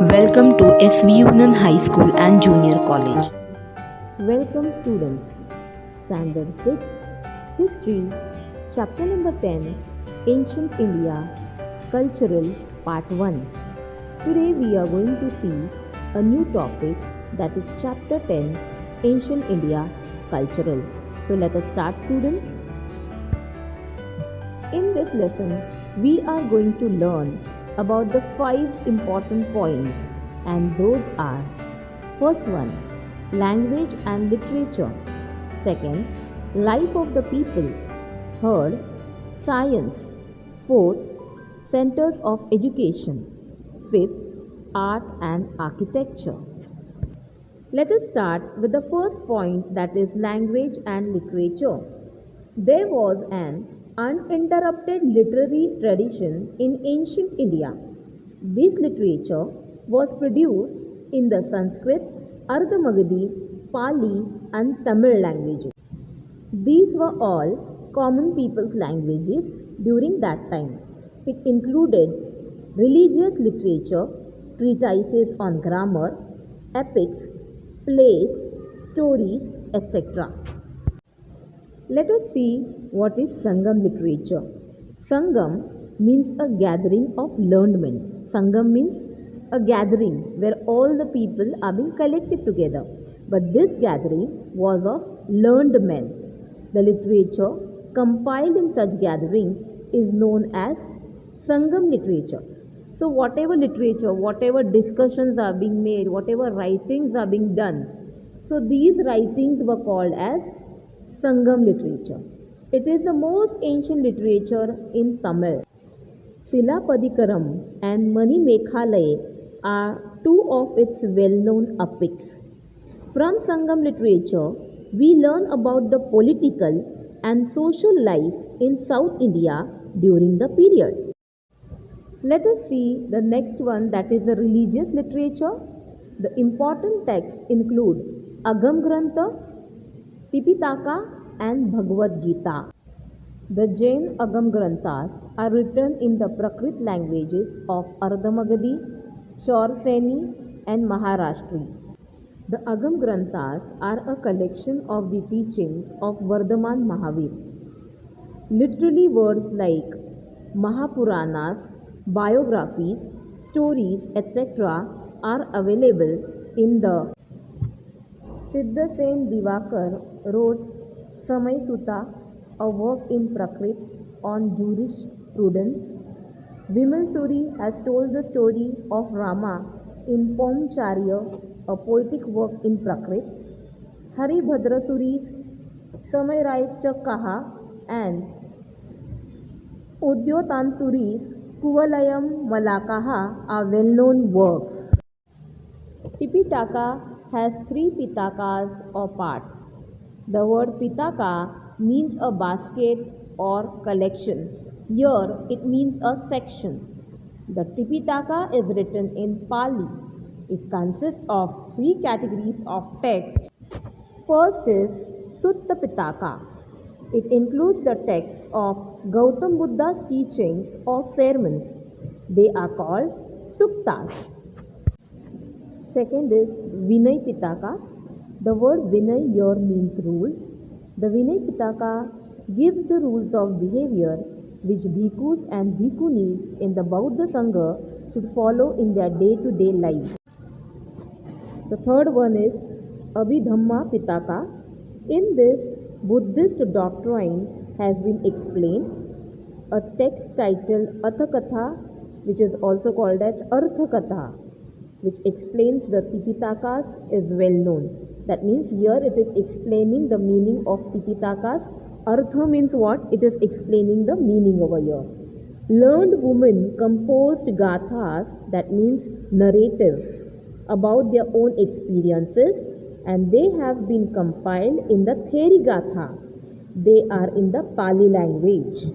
Welcome to SV Union High School and Junior College. Welcome students. Standard 6th History Chapter number 10 Ancient India Cultural Part 1. Today we are going to see a new topic, that is Chapter 10 Ancient India Cultural. So let us start, students. In this lesson we are going to learn about the 5 important points, and those are: first one, language and literature; second, life of the people; third, science; fourth, centers of education; fifth, art and architecture. Let us start with the first point, that is language and literature. There was an uninterrupted literary tradition in ancient India. This literature was produced in the Sanskrit, Ardha Magadhi, Pali and Tamil languages. These were all common people's languages during that time. It included religious literature, treatises on grammar, epics, plays, stories, etc. Let us see what is Sangam literature. Sangam means a gathering of learned men. Sangam means a gathering where all the people are being collected together. But this gathering was of learned men. The literature compiled in such gatherings is known as Sangam literature. So whatever literature, whatever discussions are being made, whatever writings are being done, so these writings were called as Sangam literature. It is the most ancient literature in Tamil. Silapadikaram and Mani Mekhalaya are two of its well-known epics. From Sangam literature, we learn about the political and social life in South India during the period. Let us see the next one, that is the religious literature. The important texts include Agam Grantha, Tipitaka and Bhagavad Gita. The Jain Agam Granthas are written in the Prakrit languages of Ardha Magadhi, Shorseni and Maharashtri. The Agam Granthas are a collection of the teachings of Vardhaman Mahavir. Literally words like Mahapuranas, biographies, stories, etc. are available in the Siddha Sen Divakar wrote Samay Sutta, a work in Prakrit on jurisprudence. Vimal Suri has told the story of Rama in Pomcharya, a poetic work in Prakrit. Haribhadra Suri's Samay Rai Kaha and Udyotan Suri's Kuvalayam Malakaha are well-known works. Tipitaka has 3 pitakas or parts. The word pitaka means a basket or collections. Here it means a section. The Tipitaka is written in Pali. It consists of 3 categories of text. First is Sutta Pitaka. It includes the text of Gautam Buddha's teachings or sermons. They are called Suktas. Second is Vinay Pitaka. The word Vinay here means rules. The Vinay Pitaka gives the rules of behavior which bhikkhus and bhikkhunis in the Bauddha Sangha should follow in their day-to-day lives. The third one is Abhidhamma Pitaka. In this, Buddhist doctrine has been explained. A text titled Athakatha, which is also called as Arthakatha, which explains the Tipitakas, is well known. That means here it is explaining the meaning of Tipitakas. Artha means what? It is explaining the meaning over here. Learned women composed gathas, that means narratives, about their own experiences, and they have been compiled in the Theri Gatha. They are in the Pali language.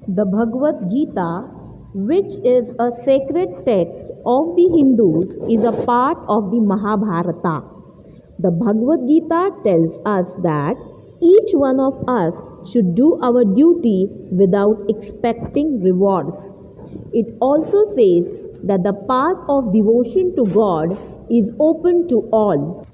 The Bhagavad Gita, which is a sacred text of the Hindus, is a part of the Mahabharata. The Bhagavad Gita tells us that each one of us should do our duty without expecting rewards. It also says that the path of devotion to God is open to all.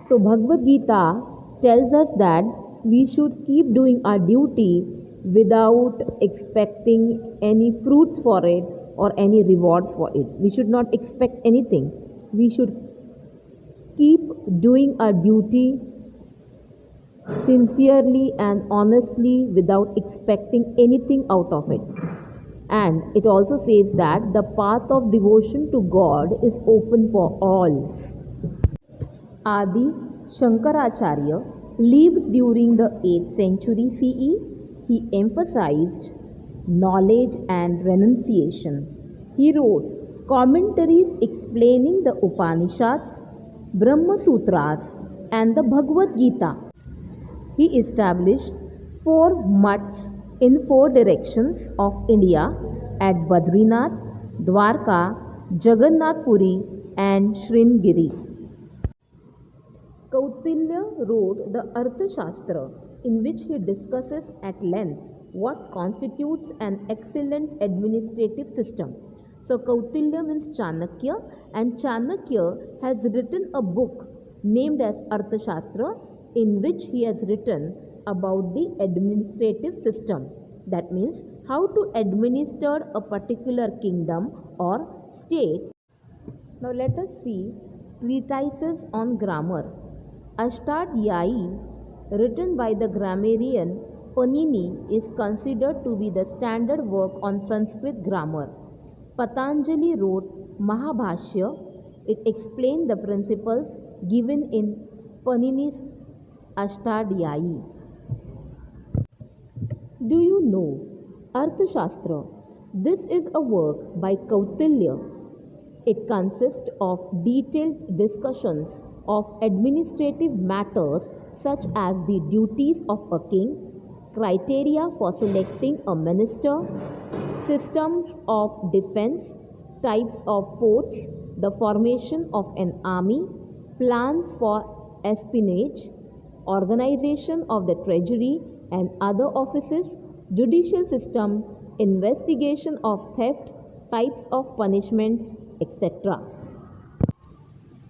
So Bhagavad Gita tells us that we should keep doing our duty without expecting any fruits for it or any rewards for it. We should not expect anything. We should keep doing our duty sincerely and honestly without expecting anything out of it. And it also says that the path of devotion to God is open for all. Adi Shankaracharya lived during the 8th century CE. He emphasized knowledge and renunciation. He wrote commentaries explaining the Upanishads, Brahma Sutras, and the Bhagavad Gita. He established 4 mutts in 4 directions of India at Badrinath, Dwarka, Jagannath Puri, and Sringeri. Kautilya wrote the Arthashastra, in which he discusses at length what constitutes an excellent administrative system. So Kautilya means Chanakya, and Chanakya has written a book named as Arthashastra, in which he has written about the administrative system. That means how to administer a particular kingdom or state. Now let us see treatises on grammar. Ashtadhyayi, written by the grammarian Panini, is considered to be the standard work on Sanskrit grammar. Patanjali wrote Mahabhashya. It explained the principles given in Panini's Ashtadhyayi. Do you know Arthashastra? This is a work by Kautilya. It consists of detailed discussions of administrative matters such as the duties of a king, criteria for selecting a minister, systems of defense, types of forts, the formation of an army, plans for espionage, organization of the treasury and other offices, judicial system, investigation of theft, types of punishments, etc.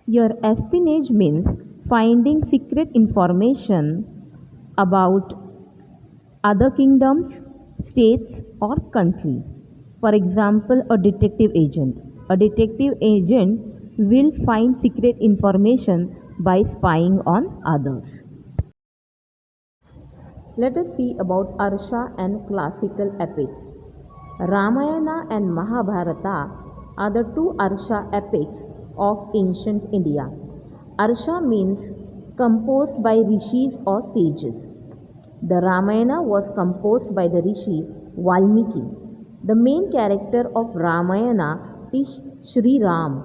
Your espionage means finding secret information about other kingdoms, states, or country. For example, a detective agent. A detective agent will find secret information by spying on others. Let us see about Arsha and classical epics. Ramayana and Mahabharata are the 2 Arsha epics of ancient India. Arsha means composed by rishis or sages. The Ramayana was composed by the rishi Valmiki. The main character of Ramayana is Sri Ram.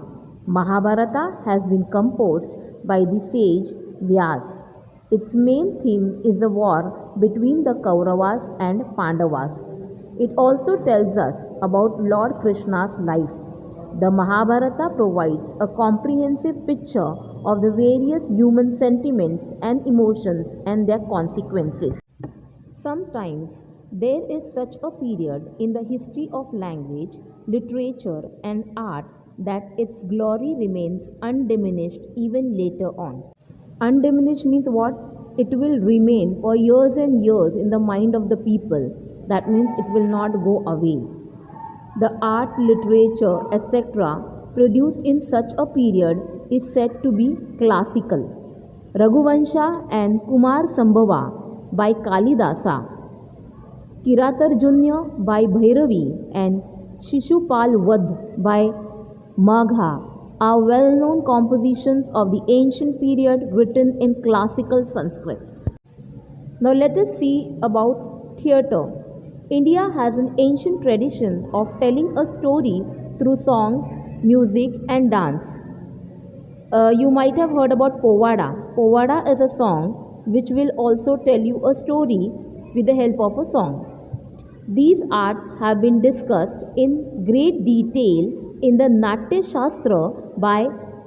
Mahabharata has been composed by the sage Vyas. Its main theme is the war between the Kauravas and Pandavas. It also tells us about Lord Krishna's life. The Mahabharata provides a comprehensive picture of the various human sentiments and emotions and their consequences. Sometimes there is such a period in the history of language, literature, and art that its glory remains undiminished even later on. Undiminished means what? It will remain for years and years in the mind of the people. That means it will not go away. The art, literature, etc. produced in such a period is said to be classical. Raghuvansha and Kumar Sambhava by Kalidasa, Kiratarjunya by Bhairavi, and Shishupal Vadh by Magha are well-known compositions of the ancient period written in classical Sanskrit. Now let us see about theatre. India has an ancient tradition of telling a story through songs, music, and dance. You might have heard about Povada. Povada is a song which will also tell you a story with the help of a song. These arts have been discussed in great detail in the Natya Shastra by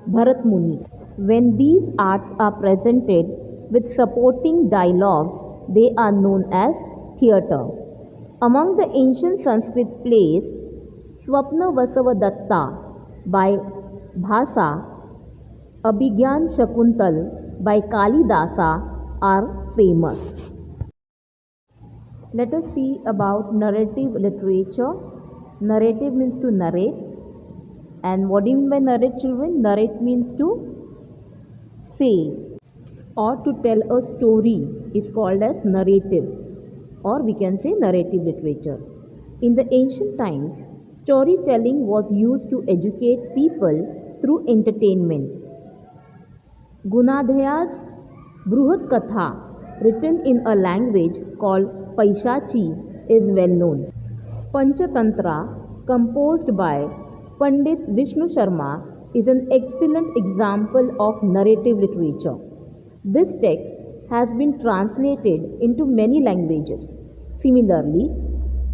Bharat Muni. When these arts are presented with supporting dialogues, they are known as theatre. Among the ancient Sanskrit plays, Swapna Vasavadatta by Bhasa, Abhigyan Shakuntal by Kalidasa are famous. Let us see about narrative literature. Narrative means to narrate. And what do you mean by narrate, children? Narrate means to say or to tell a story is called as narrative, or we can say narrative literature. In the ancient times, storytelling was used to educate people through entertainment. Gunadhya's Bruhat Katha, written in a language called Paishachi, is well known. Panchatantra, composed by Pandit Vishnu Sharma, is an excellent example of narrative literature. This text has been translated into many languages. Similarly,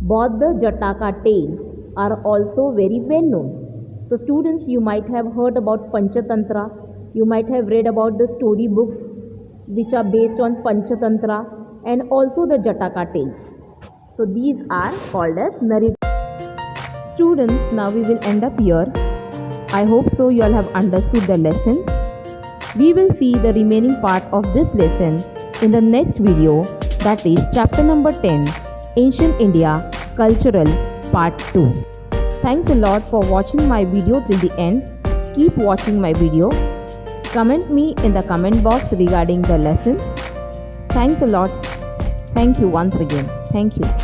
Bauddha Jataka tales are also very well known. So students, you might have heard about Panchatantra, you might have read about the story books which are based on Panchatantra and also the Jataka tales. So these are called as narrative. Students, now we will end up here. I hope so you all have understood the lesson. We will see the remaining part of this lesson in the next video, that is chapter number 10, Ancient India Cultural Part 2. Thanks a lot for watching my video till the end. Keep watching my video. Comment me in the comment box regarding the lesson. Thanks a lot. Thank you once again. Thank you.